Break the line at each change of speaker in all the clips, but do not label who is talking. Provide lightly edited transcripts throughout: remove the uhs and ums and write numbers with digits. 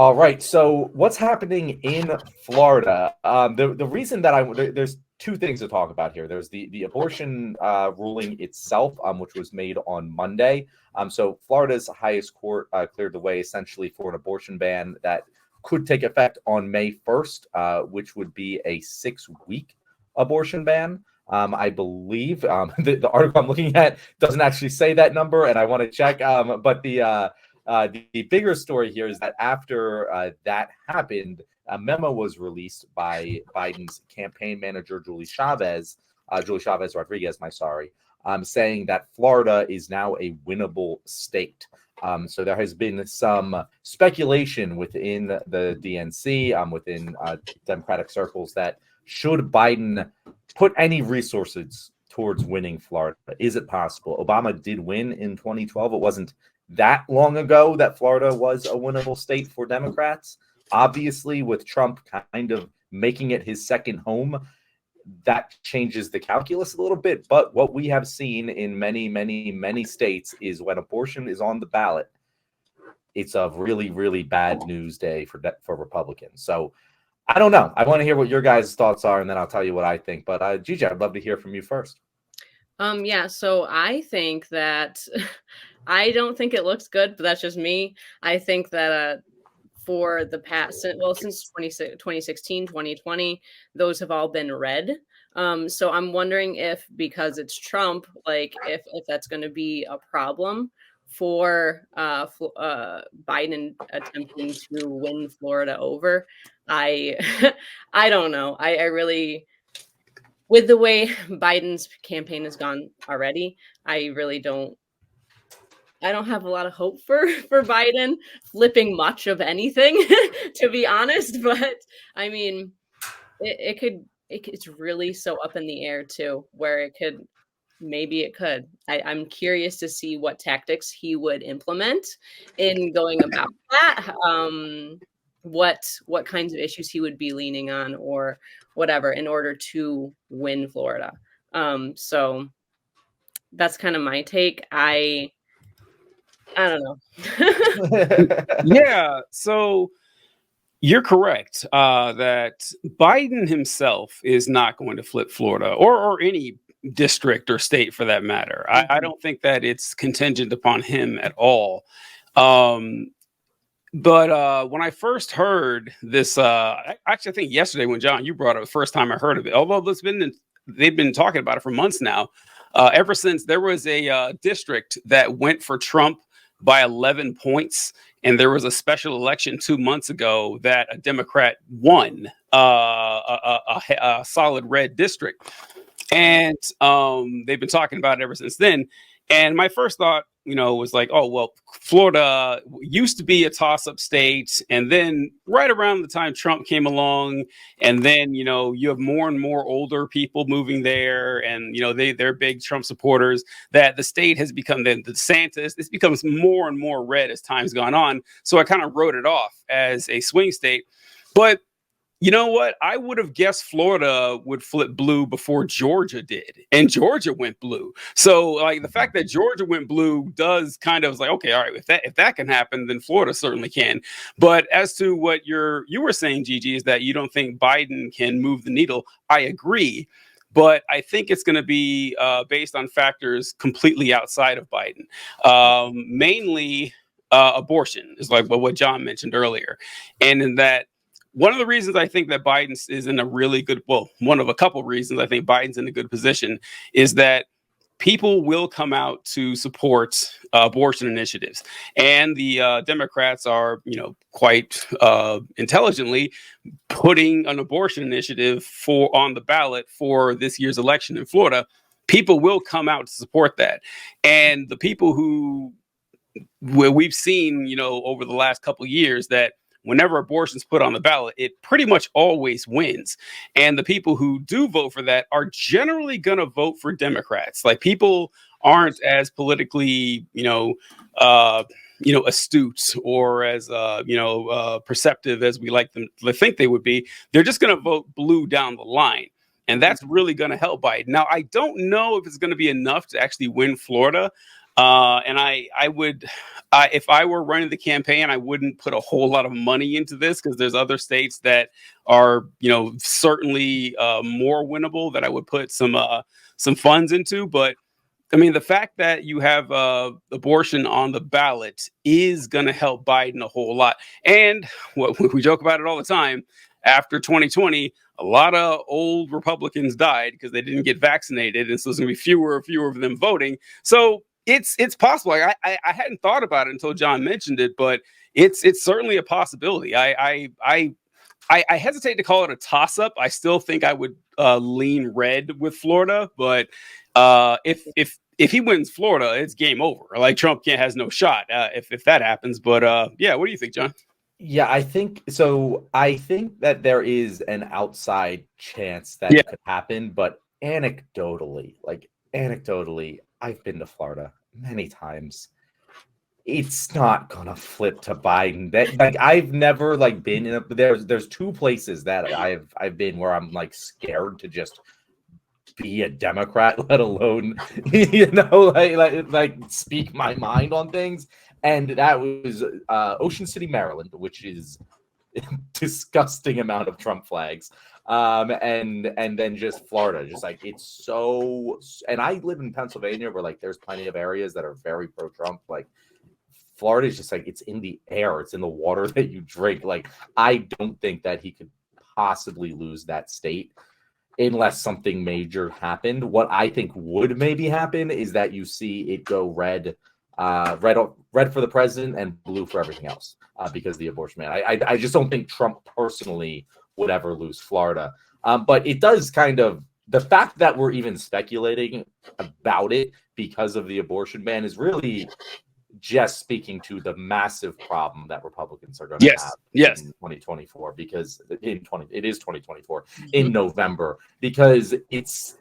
All right. So what's happening in Florida? The reason that there's two things to talk about here. There's the abortion ruling itself, which was made on Monday. So Florida's highest court cleared the way essentially for an abortion ban that could take effect on May 1st, which would be a 6-week abortion ban. I believe the article I'm looking at doesn't actually say that number, and I want to check. But the bigger story here is that after that happened, a memo was released by Biden's campaign manager, Julie Chavez Rodriguez, saying that Florida is now a winnable state. So there has been some speculation within the DNC, within Democratic circles, that should Biden put any resources towards winning Florida, is it possible? Obama did win in 2012. It wasn't that long ago that Florida was a winnable state for Democrats. Obviously, with Trump kind of making it his second home, that changes the calculus a little bit. But what we have seen in many, many, many states is when abortion is on the ballot, it's a really, really bad news day for Republicans. So I don't know. I want to hear what your guys' thoughts are, and then I'll tell you what I think. But Gigi, I'd love to hear from you first.
Yeah, so I think that I don't think it looks good, but that's just me. I think that for the past, well, since 2016, 2020, those have all been red. So I'm wondering if, because it's Trump, like if that's going to be a problem for Biden attempting to win Florida over. I I don't know. I really, with the way Biden's campaign has gone already, I really don't have a lot of hope for Biden flipping much of anything, to be honest. But I mean, it's really so up in the air too, where maybe it could. I'm curious to see what tactics he would implement in going about that. What kinds of issues he would be leaning on or whatever in order to win Florida. So that's kind of my take. I don't know.
Yeah, so you're correct that Biden himself is not going to flip Florida or any district or state for that matter. I don't think that it's contingent upon him at all. But when I first heard this, actually, I think yesterday when John, you brought it, the first time I heard of it, although they've been talking about it for months now, ever since there was a district that went for Trump by 11 points. And there was a special election 2 months ago that a Democrat won a solid red district. And they've been talking about it ever since then. And my first thought, was like, oh, well, Florida used to be a toss-up state. And then right around the time Trump came along, and then, you have more and more older people moving there. And, they're big Trump supporters, that the state has become the DeSantis. This becomes more and more red as time's gone on. So I kind of wrote it off as a swing state. But you know what? I would have guessed Florida would flip blue before Georgia did. And Georgia went blue. So like the fact that Georgia went blue does kind of like, okay, all right, if that can happen, then Florida certainly can. But as to what you were saying, Gigi, is that you don't think Biden can move the needle. I agree. But I think it's going to be based on factors completely outside of Biden. Mainly abortion is like what John mentioned earlier. And in that, one of the reasons I think that Biden is in a really good, one of a couple reasons I think Biden's in a good position is that people will come out to support abortion initiatives. And the Democrats are, quite intelligently putting an abortion initiative on the ballot for this year's election in Florida. People will come out to support that. And the people where we've seen, over the last couple of years that whenever abortion's put on the ballot, it pretty much always wins. And the people who do vote for that are generally going to vote for Democrats. Like people aren't as politically, astute or as, perceptive as we like them to think they would be. They're just going to vote blue down the line. And that's really going to help Biden. Now, I don't know if it's going to be enough to actually win Florida. And I would, if I were running the campaign, I wouldn't put a whole lot of money into this because there's other states that are, certainly more winnable that I would put some funds into. But I mean, the fact that you have abortion on the ballot is going to help Biden a whole lot. And what we joke about it all the time. After 2020, a lot of old Republicans died because they didn't get vaccinated, and so there's going to be fewer and fewer of them voting. So it's possible. Like, I hadn't thought about it until John mentioned it, but it's certainly a possibility. I hesitate to call it a toss-up. I still think I would lean red with Florida, but if he wins Florida, it's game over. Like, Trump has no shot if that happens. But yeah, what do you think, John?
Yeah, I think so. I think that there is an outside chance that it could happen, but anecdotally, I've been to Florida many times. It's not gonna flip to Biden. That I've never been in there's two places that I've been where I'm scared to just be a Democrat, let alone speak my mind on things. And that was Ocean City, Maryland, which is a disgusting amount of Trump flags. And then just Florida, it's so. And I live in Pennsylvania, where there's plenty of areas that are very pro-Trump. Florida is just it's in the air, it's in the water that you drink. I don't think that he could possibly lose that state unless something major happened. What I think would maybe happen is that you see it go red for the president and blue for everything else because of the abortion ban. I just don't think Trump personally would ever lose Florida. But it does the fact that we're even speculating about it because of the abortion ban is really just speaking to the massive problem that Republicans are going to have in 2024, because it is 2024 in November, because it's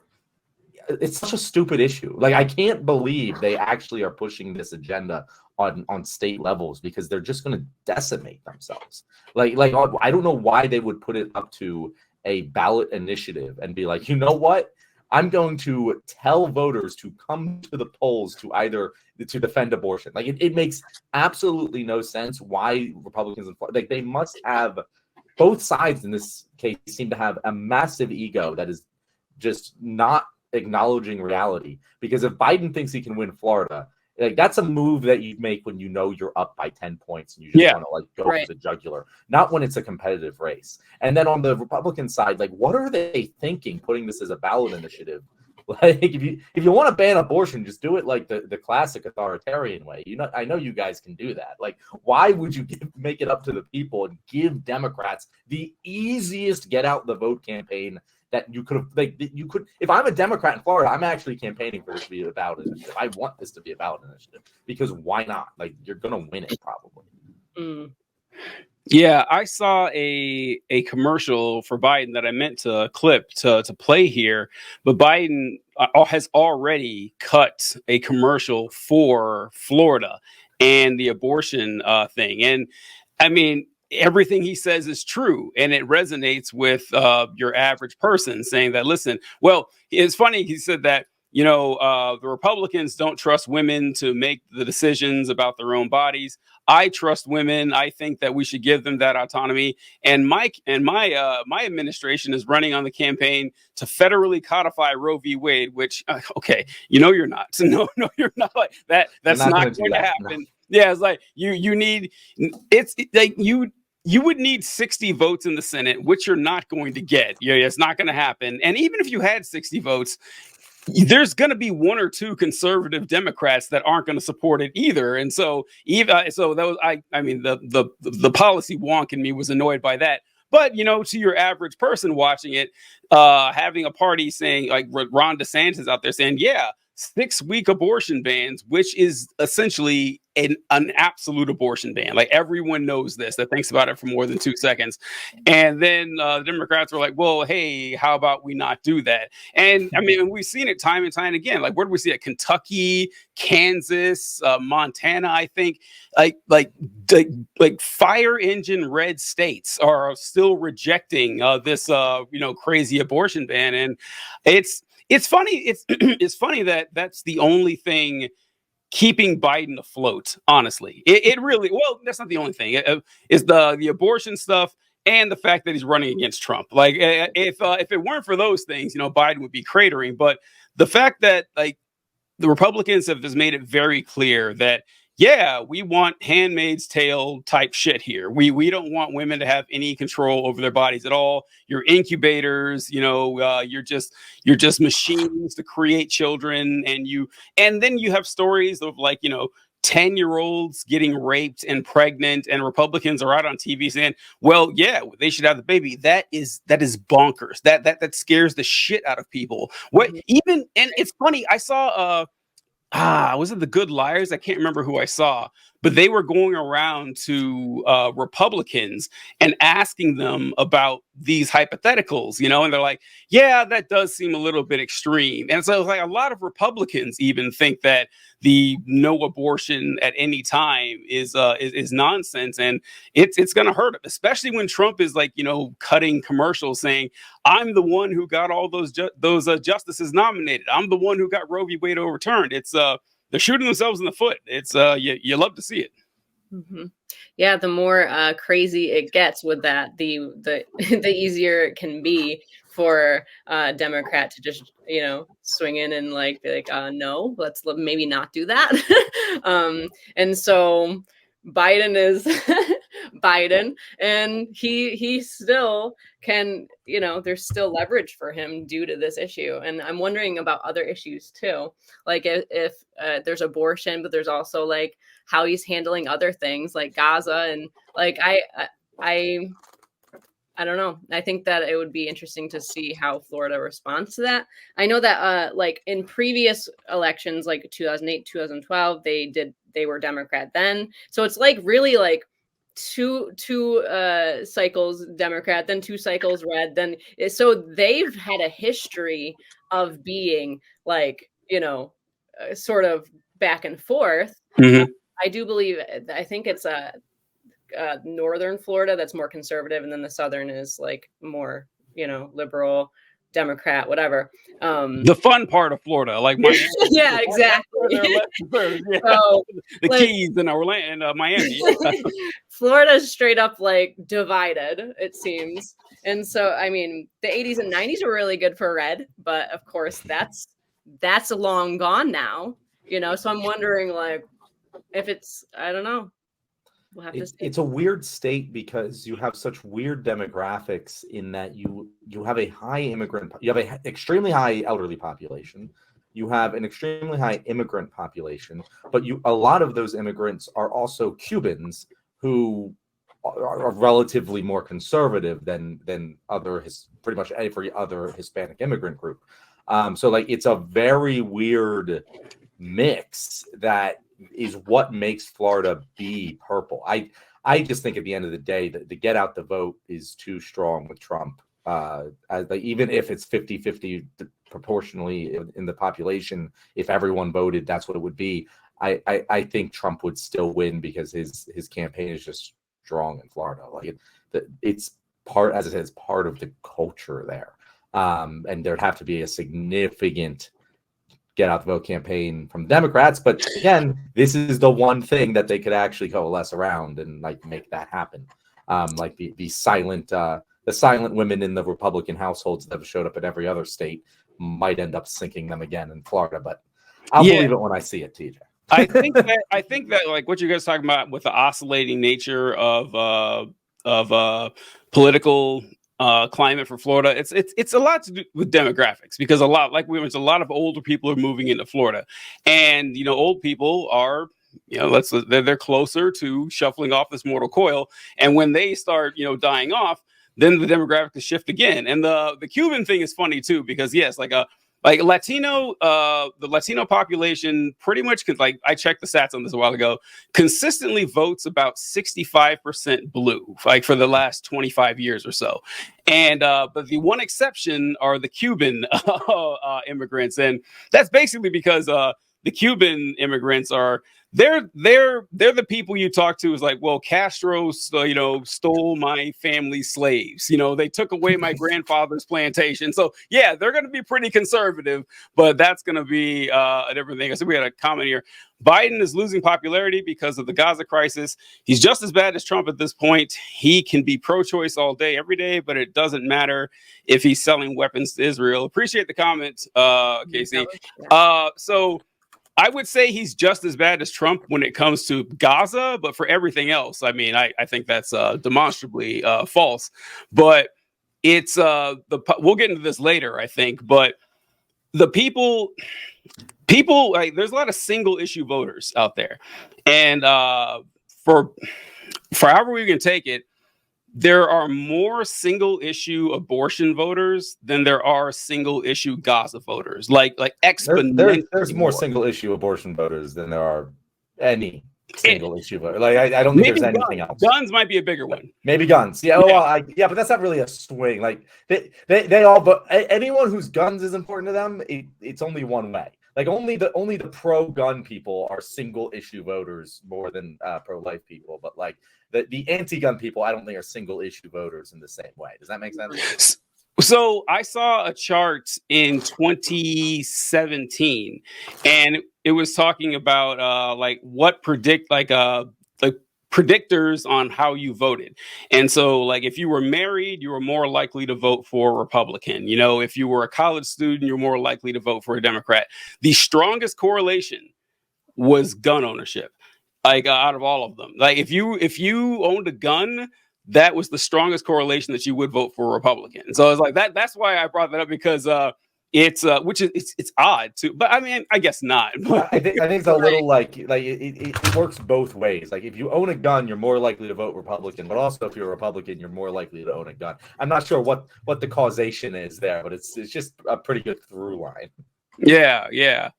such a stupid issue. I can't believe they actually are pushing this agenda on state levels, because they're just going to decimate themselves. I don't know why they would put it up to a ballot initiative and be like, you know what? I'm going to tell voters to come to the polls to defend abortion. It makes absolutely no sense why Republicans in Florida, they must have, both sides in this case seem to have a massive ego that is just not acknowledging reality. Because if Biden thinks he can win Florida, that's a move that you make when you're up by 10 points and you just want to go to the jugular, not when it's a competitive race. And then on the Republican side, what are they thinking putting this as a ballot initiative? If you want to ban abortion, just do it the classic authoritarian way. I know you guys can do that. Why would you make it up to the people and give Democrats the easiest get out the vote campaign that you could have? If I'm a Democrat in Florida, I'm actually campaigning for this to be a ballot initiative. I want this to be a ballot initiative, because why not? You're gonna win it probably.
Yeah, I saw a commercial for Biden that I meant to clip to play here, but Biden has already cut a commercial for Florida and the abortion thing. And I mean, everything he says is true, and it resonates with your average person, saying that, listen, well, it's funny. He said that, the Republicans don't trust women to make the decisions about their own bodies. I trust women. I think that we should give them that autonomy. And my administration is running on the campaign to federally codify Roe v. Wade, which, okay, you're not. No, you're not. That's not going to happen. No. Yeah, it's you need. You would need 60 votes in the Senate, which you're not going to get. It's not going to happen. And even if you had 60 votes, there's going to be one or two conservative Democrats that aren't going to support it either. And so that was, the policy wonk in me was annoyed by that. But, to your average person watching it, having a party saying, Ron DeSantis out there saying, 6-week abortion bans, which is essentially an absolute abortion ban. Everyone knows this, that thinks about it for more than 2 seconds. And then the Democrats were like, well, hey, how about we not do that? And I mean, we've seen it time and time again. Where do we see it? Kentucky, Kansas, Montana, I think. Like fire engine red states are still rejecting this crazy abortion ban. And it's funny. It's funny that that's the only thing keeping Biden afloat. Honestly, it really, well, that's not the only thing. Is the abortion stuff and the fact that he's running against Trump. Like, if it weren't for those things, Biden would be cratering. But the fact that, like, the Republicans have just made it very clear that, yeah, we want Handmaid's Tale type shit here. We don't want women to have any control over their bodies at all. You're incubators, you're just machines to create children, and then you have stories of, like, 10-year-olds getting raped and pregnant, and Republicans are out on TV saying, well, yeah, they should have the baby. That is bonkers. That scares the shit out of people. And it's funny, I saw was it The Good Liars? I can't remember who I saw, but they were going around to Republicans and asking them about these hypotheticals, and they're like, yeah, that does seem a little bit extreme. And so, like, a lot of Republicans even think that the no abortion at any time is nonsense, and it's going to hurt them, especially when Trump is, like, cutting commercials saying, I'm the one who got all those justices nominated. I'm the one who got Roe v. Wade overturned. It's they're shooting themselves in the foot. It's you love to see it.
Mm-hmm. Yeah, the more crazy it gets with that, the the easier it can be for Democrat to just swing in and like be like, no, let's maybe not do that. And so Biden is Biden, and he still can, there's still leverage for him due to this issue. And I'm wondering about other issues too, like if there's abortion, but there's also like how he's handling other things like Gaza, and like I don't know. I think that it would be interesting to see how Florida responds to that. I know that like in previous elections, like 2008, 2012, they were Democrat then. So it's like really like two cycles Democrat, then 2 cycles red, then so they've had a history of being like, sort of back and forth.
Mm-hmm.
I think it's northern Florida that's more conservative, and then the southern is like more, liberal, Democrat, whatever.
The fun part of Florida, like Miami.
Yeah, exactly.
Yeah.
So,
the Keys in Orlando and Miami.
Florida's straight up like divided, it seems. And so, I mean, the 80s and 90s were really good for red, but of course that's long gone now, so I'm wondering, like, if it's, I don't know. We'll have to see.
It's a weird state because you have such weird demographics in that you have a high immigrant, you have an extremely high elderly population, you have an extremely high immigrant population, but a lot of those immigrants are also Cubans who are relatively more conservative than pretty much every other Hispanic immigrant group. So like it's a very weird mix that is what makes Florida be purple. I just think at the end of the day that the get out the vote is too strong with Trump. Even if it's 50-50 proportionally in the population, if everyone voted, that's what it would be. I think Trump would still win because his campaign is just strong in Florida. Like it's part, as I said, it's part of the culture there. And there'd have to be a significant get out the vote campaign from Democrats, but again, this is the one thing that they could actually coalesce around and like make that happen. Like the silent women in the Republican households that have showed up in every other state might end up sinking them again in Florida, but I'll believe it when I see it, TJ.
I think that like what you guys talking about with the oscillating nature of political climate for Florida, it's a lot to do with demographics, because a lot of older people are moving into Florida, and old people are they're closer to shuffling off this mortal coil, and when they start dying off, then the demographics shift again. And the Cuban thing is funny too, because yes, like Latino, the Latino population pretty much I checked the stats on this a while ago, consistently votes about 65% blue, like for the last 25 years or so. And but the one exception are the Cuban immigrants, and that's basically because the Cuban immigrants they're the people you talk to is like, well, Castro, stole my family's slaves. They took away my grandfather's plantation. So yeah, they're going to be pretty conservative, but that's going to be a different thing. I said we had a comment here. Biden is losing popularity because of the Gaza crisis. He's just as bad as Trump at this point. He can be pro-choice all day, every day, but it doesn't matter if he's selling weapons to Israel. Appreciate the comment, Casey. So I would say he's just as bad as Trump when it comes to Gaza, but for everything else, I mean, I think that's demonstrably false. But it's we'll get into this later, I think. But the people, like, there's a lot of single issue voters out there, and for however we can take it, there are more single issue abortion voters than there are single issue Gaza voters. Like exponentially.
There's more single issue abortion voters than there are any single issue voter. Like I don't think there's anything else.
Guns might be a bigger one.
Maybe guns. Yeah. Well, but that's not really a swing. Like they all. But anyone whose guns is important to them, it's only one way. Like only the pro-gun people are single issue voters more than pro-life people. But like the anti-gun people, I don't think are single issue voters in the same way. Does that make sense?
So I saw a chart in 2017, and it was talking about like what predictors on how you voted. And so, like, if you were married, you were more likely to vote for a Republican. If you were a college student, you're more likely to vote for a Democrat. The strongest correlation was gun ownership, like out of all of them. Like if you owned a gun, that was the strongest correlation that you would vote for a Republican. So I was like, that's why I brought that up, because it's odd too, but I mean, I guess not.
I think it's a little like it works both ways. Like if you own a gun, you're more likely to vote Republican, but also if you're a Republican, you're more likely to own a gun. I'm not sure what the causation is there, but it's just a pretty good through line.
Yeah.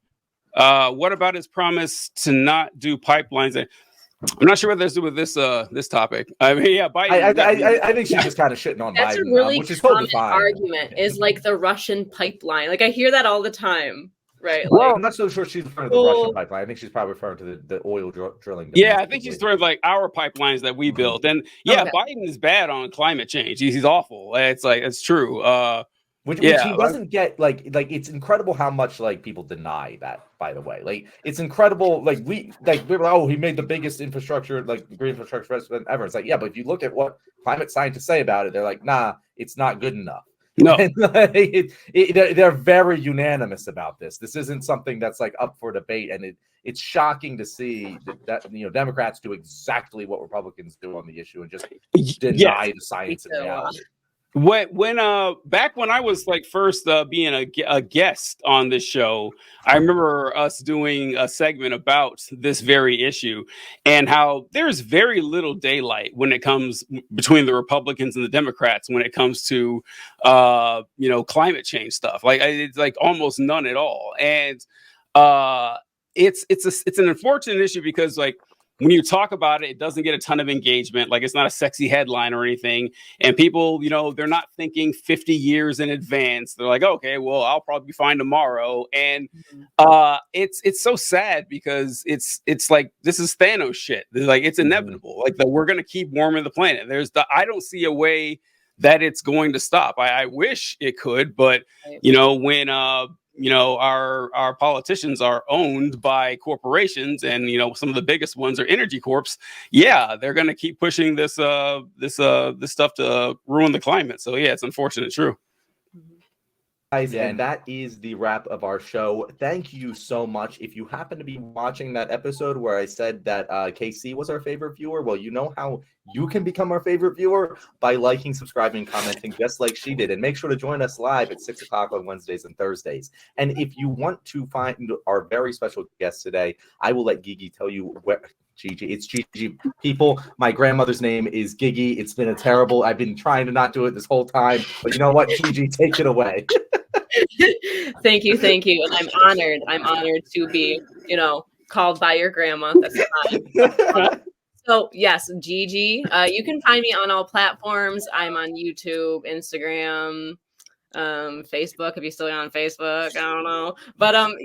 What about his promise to not do pipelines? I'm not sure what this to do with this topic. I mean, yeah, Biden.
I think she's just kind of shitting on
That's
Biden,
a really
which is totally
common
fine.
argument. Is like the Russian pipeline. Like I hear that all the time, right?
Well,
Like,
I'm not so sure she's referring to the Russian pipeline. I think she's probably referring to the oil drilling.
Yeah, I think she's referring to like our pipelines that we built. And yeah, okay. Biden is bad on climate change. He's awful. It's true.
Which he doesn't get. Like it's incredible how much like people deny that. By the way, like it's incredible. Like we were he made the biggest infrastructure, like green infrastructure investment ever. It's like, yeah, but if you look at what climate scientists say about it, they're like, nah, it's not good enough.
No,
they're very unanimous about this. This isn't something that's like up for debate, and it's shocking to see that Democrats do exactly what Republicans do on the issue and just deny the science and reality.
When back when I was like first being a guest on this show, I remember us doing a segment about this very issue and how there's very little daylight when it comes between the Republicans and the Democrats when it comes to climate change stuff. Like it's like almost none at all, and it's an unfortunate issue because like, when you talk about it, it doesn't get a ton of engagement. Like it's not a sexy headline or anything. And people, they're not thinking 50 years in advance. They're like, okay, well, I'll probably be fine tomorrow. And it's so sad because it's like, this is Thanos shit. Like it's inevitable. Like we're going to keep warming the planet. I don't see a way that it's going to stop. I wish it could, but when our politicians are owned by corporations, and some of the biggest ones are energy corps. Yeah, they're going to keep pushing this stuff to ruin the climate. So yeah, it's unfortunate, true.
Guys, and that is the wrap of our show. Thank you so much. If you happen to be watching that episode where I said that KC was our favorite viewer, well, you know how you can become our favorite viewer by liking, subscribing, commenting, just like she did. And make sure to join us live at 6 o'clock on Wednesdays and Thursdays. And if you want to find our very special guest today, I will let Gigi tell you where. Gigi, it's Gigi. People, my grandmother's name is Gigi. It's been I've been trying to not do it this whole time, but you know what, Gigi, take it away.
Thank you. And I'm honored to be, called by your grandma. That's fine. So yes, Gigi. You can find me on all platforms. I'm on YouTube, Instagram, Facebook, if you're still on Facebook, I don't know. But on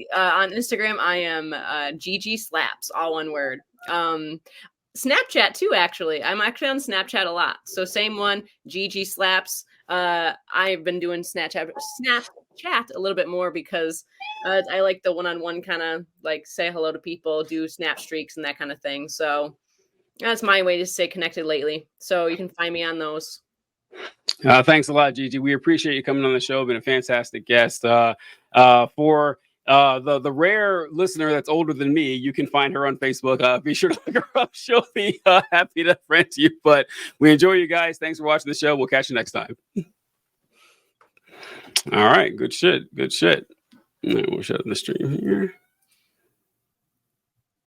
Instagram, I am GG Slaps, all one word. Snapchat too, actually. I'm actually on Snapchat a lot. So same one, GG Slaps. I've been doing Snapchat a little bit more because I like the one-on-one kind of like say hello to people, do snap streaks and that kind of thing. So that's my way to stay connected lately. So you can find me on those.
Thanks a lot, Gigi. We appreciate you coming on the show. Been a fantastic guest. For the rare listener that's older than me, you can find her on Facebook. Be sure to look her up. She'll be happy to friend you. But we enjoy you guys. Thanks for watching the show. We'll catch you next time. All right. Good shit. Good shit. We'll shut the stream here.